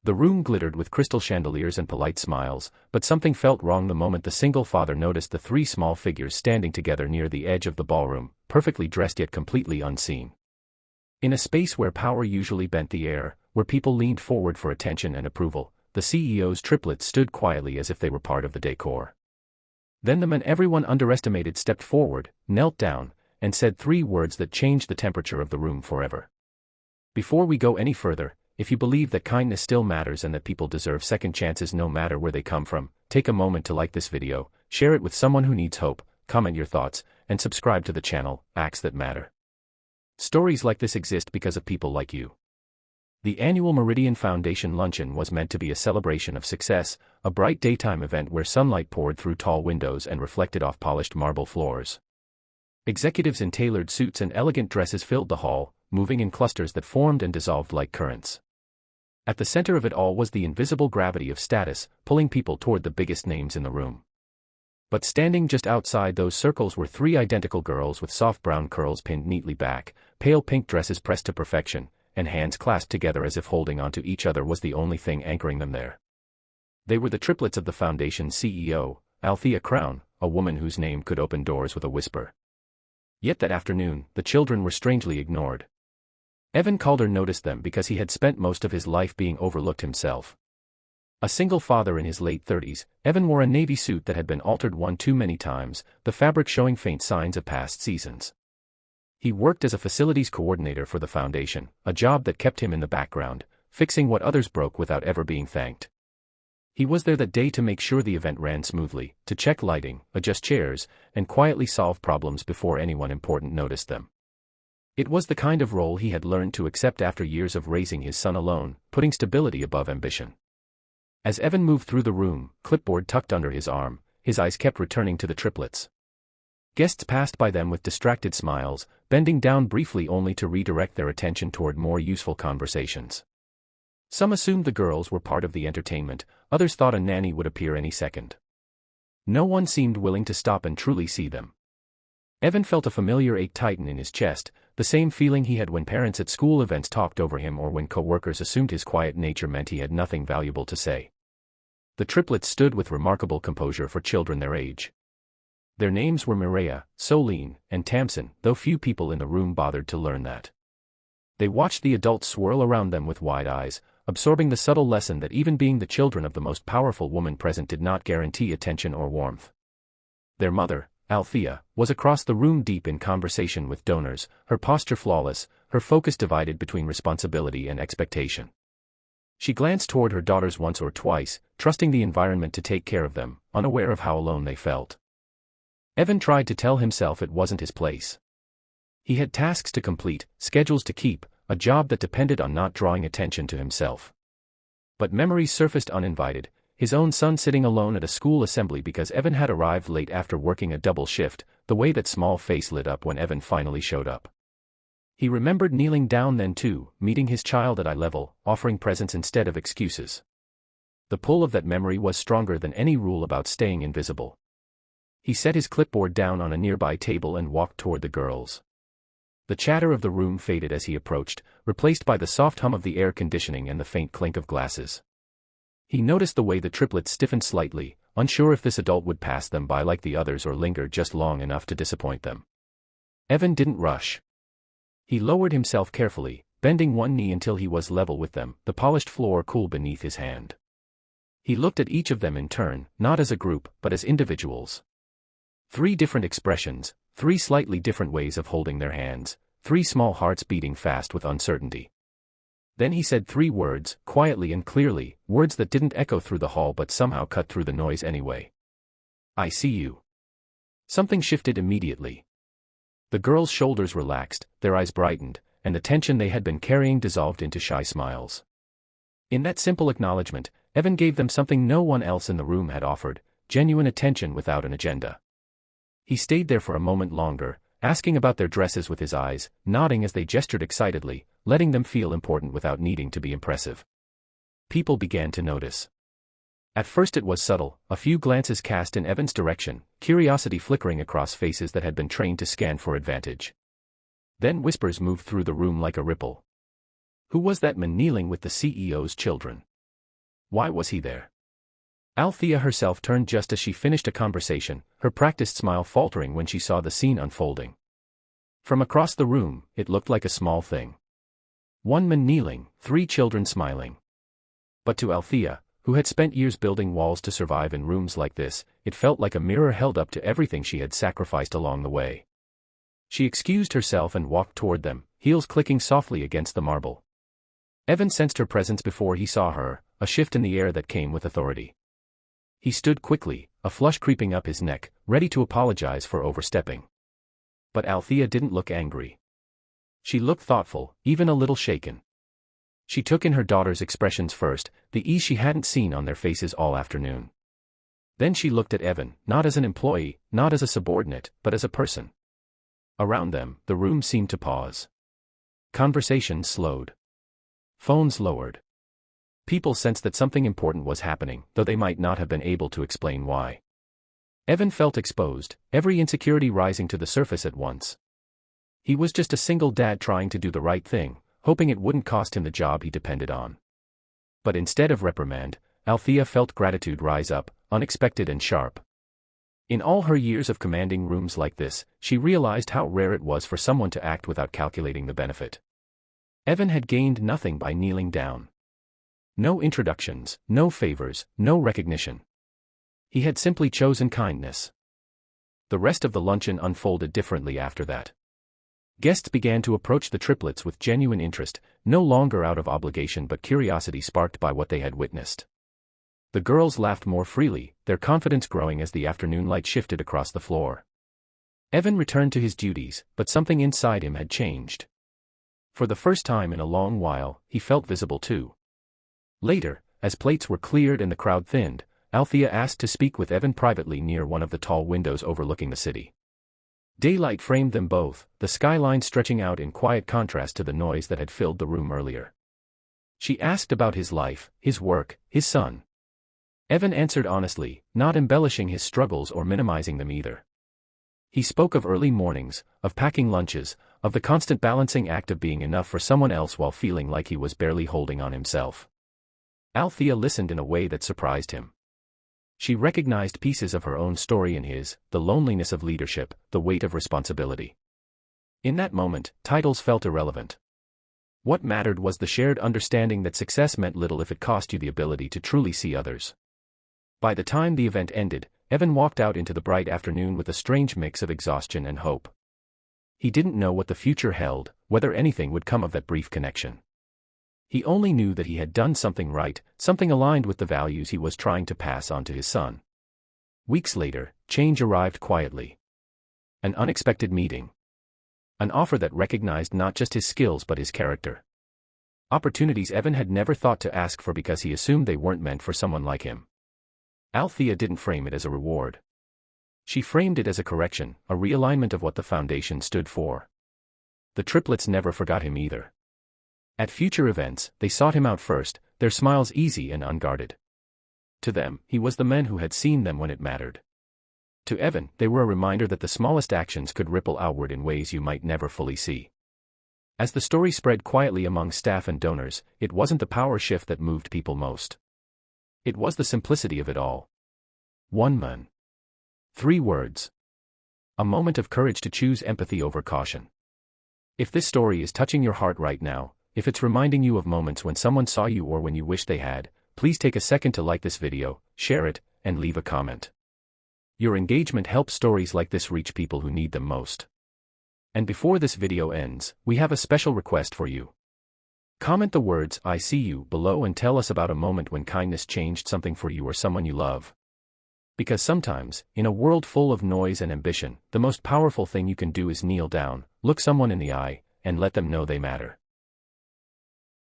The room glittered with crystal chandeliers and polite smiles, but something felt wrong the moment the single father noticed the three small figures standing together near the edge of the ballroom, perfectly dressed yet completely unseen. In a space where power usually bent the air, where people leaned forward for attention and approval, the CEO's triplets stood quietly as if they were part of the decor. Then the man everyone underestimated stepped forward, knelt down, and said three words that changed the temperature of the room forever. Before we go any further, if you believe that kindness still matters and that people deserve second chances no matter where they come from, take a moment to like this video, share it with someone who needs hope, comment your thoughts, and subscribe to the channel, Acts That Matter. Stories like this exist because of people like you. The annual Meridian Foundation Luncheon was meant to be a celebration of success, a bright daytime event where sunlight poured through tall windows and reflected off polished marble floors. Executives in tailored suits and elegant dresses filled the hall, moving in clusters that formed and dissolved like currents. At the center of it all was the invisible gravity of status, pulling people toward the biggest names in the room. But standing just outside those circles were three identical girls with soft brown curls pinned neatly back, pale pink dresses pressed to perfection, and hands clasped together as if holding onto each other was the only thing anchoring them there. They were the triplets of the foundation's CEO, Althea Crown, a woman whose name could open doors with a whisper. Yet that afternoon, the children were strangely ignored. Evan Calder noticed them because he had spent most of his life being overlooked himself. A single father in his late 30s, Evan wore a navy suit that had been altered one too many times, the fabric showing faint signs of past seasons. He worked as a facilities coordinator for the foundation, a job that kept him in the background, fixing what others broke without ever being thanked. He was there that day to make sure the event ran smoothly, to check lighting, adjust chairs, and quietly solve problems before anyone important noticed them. It was the kind of role he had learned to accept after years of raising his son alone, putting stability above ambition. As Evan moved through the room, clipboard tucked under his arm, his eyes kept returning to the triplets. Guests passed by them with distracted smiles, bending down briefly only to redirect their attention toward more useful conversations. Some assumed the girls were part of the entertainment, others thought a nanny would appear any second. No one seemed willing to stop and truly see them. Evan felt a familiar ache tighten in his chest, the same feeling he had when parents at school events talked over him or when co-workers assumed his quiet nature meant he had nothing valuable to say. The triplets stood with remarkable composure for children their age. Their names were Mireya, Solene, and Tamsin, though few people in the room bothered to learn that. They watched the adults swirl around them with wide eyes, absorbing the subtle lesson that even being the children of the most powerful woman present did not guarantee attention or warmth. Their mother, Althea, was across the room deep in conversation with donors, her posture flawless, her focus divided between responsibility and expectation. She glanced toward her daughters once or twice, trusting the environment to take care of them, unaware of how alone they felt. Evan tried to tell himself it wasn't his place. He had tasks to complete, schedules to keep, a job that depended on not drawing attention to himself. But memories surfaced uninvited, his own son sitting alone at a school assembly because Evan had arrived late after working a double shift, the way that small face lit up when Evan finally showed up. He remembered kneeling down then too, meeting his child at eye level, offering presents instead of excuses. The pull of that memory was stronger than any rule about staying invisible. He set his clipboard down on a nearby table and walked toward the girls. The chatter of the room faded as he approached, replaced by the soft hum of the air conditioning and the faint clink of glasses. He noticed the way the triplets stiffened slightly, unsure if this adult would pass them by like the others or linger just long enough to disappoint them. Evan didn't rush. He lowered himself carefully, bending one knee until he was level with them, the polished floor cool beneath his hand. He looked at each of them in turn, not as a group, but as individuals. Three different expressions, three slightly different ways of holding their hands, three small hearts beating fast with uncertainty. Then he said three words, quietly and clearly, words that didn't echo through the hall but somehow cut through the noise anyway. I see you. Something shifted immediately. The girls' shoulders relaxed, their eyes brightened, and the tension they had been carrying dissolved into shy smiles. In that simple acknowledgement, Evan gave them something no one else in the room had offered, genuine attention without an agenda. He stayed there for a moment longer, asking about their dresses with his eyes, nodding as they gestured excitedly, letting them feel important without needing to be impressive. People began to notice. At first it was subtle, a few glances cast in Evan's direction, curiosity flickering across faces that had been trained to scan for advantage. Then whispers moved through the room like a ripple. Who was that man kneeling with the CEO's children? Why was he there? Althea herself turned just as she finished a conversation, her practiced smile faltering when she saw the scene unfolding. From across the room, it looked like a small thing. One man kneeling, 3 children smiling. But to Althea, who had spent years building walls to survive in rooms like this, it felt like a mirror held up to everything she had sacrificed along the way. She excused herself and walked toward them, heels clicking softly against the marble. Evan sensed her presence before he saw her, a shift in the air that came with authority. He stood quickly, a flush creeping up his neck, ready to apologize for overstepping. But Althea didn't look angry. She looked thoughtful, even a little shaken. She took in her daughter's expressions first, the ease she hadn't seen on their faces all afternoon. Then she looked at Evan, not as an employee, not as a subordinate, but as a person. Around them, the room seemed to pause. Conversation slowed. Phones lowered. People sensed that something important was happening, though they might not have been able to explain why. Evan felt exposed, every insecurity rising to the surface at once. He was just a single dad trying to do the right thing, hoping it wouldn't cost him the job he depended on. But instead of reprimand, Althea felt gratitude rise up, unexpected and sharp. In all her years of commanding rooms like this, she realized how rare it was for someone to act without calculating the benefit. Evan had gained nothing by kneeling down. No introductions, no favors, no recognition. He had simply chosen kindness. The rest of the luncheon unfolded differently after that. Guests began to approach the triplets with genuine interest, no longer out of obligation but curiosity sparked by what they had witnessed. The girls laughed more freely, their confidence growing as the afternoon light shifted across the floor. Evan returned to his duties, but something inside him had changed. For the first time in a long while, he felt visible too. Later, as plates were cleared and the crowd thinned, Althea asked to speak with Evan privately near one of the tall windows overlooking the city. Daylight framed them both, the skyline stretching out in quiet contrast to the noise that had filled the room earlier. She asked about his life, his work, his son. Evan answered honestly, not embellishing his struggles or minimizing them either. He spoke of early mornings, of packing lunches, of the constant balancing act of being enough for someone else while feeling like he was barely holding on himself. Althea listened in a way that surprised him. She recognized pieces of her own story in his, the loneliness of leadership, the weight of responsibility. In that moment, titles felt irrelevant. What mattered was the shared understanding that success meant little if it cost you the ability to truly see others. By the time the event ended, Evan walked out into the bright afternoon with a strange mix of exhaustion and hope. He didn't know what the future held, whether anything would come of that brief connection. He only knew that he had done something right, something aligned with the values he was trying to pass on to his son. Weeks later, change arrived quietly. An unexpected meeting. An offer that recognized not just his skills but his character. Opportunities Evan had never thought to ask for because he assumed they weren't meant for someone like him. Althea didn't frame it as a reward. She framed it as a correction, a realignment of what the foundation stood for. The triplets never forgot him either. At future events, they sought him out first, their smiles easy and unguarded. To them, he was the man who had seen them when it mattered. To Evan, they were a reminder that the smallest actions could ripple outward in ways you might never fully see. As the story spread quietly among staff and donors, it wasn't the power shift that moved people most. It was the simplicity of it all. One man. 3 words. A moment of courage to choose empathy over caution. If this story is touching your heart right now, if it's reminding you of moments when someone saw you or when you wish they had, please take a second to like this video, share it, and leave a comment. Your engagement helps stories like this reach people who need them most. And before this video ends, we have a special request for you. Comment the words "I see you" below and tell us about a moment when kindness changed something for you or someone you love. Because sometimes, in a world full of noise and ambition, the most powerful thing you can do is kneel down, look someone in the eye, and let them know they matter.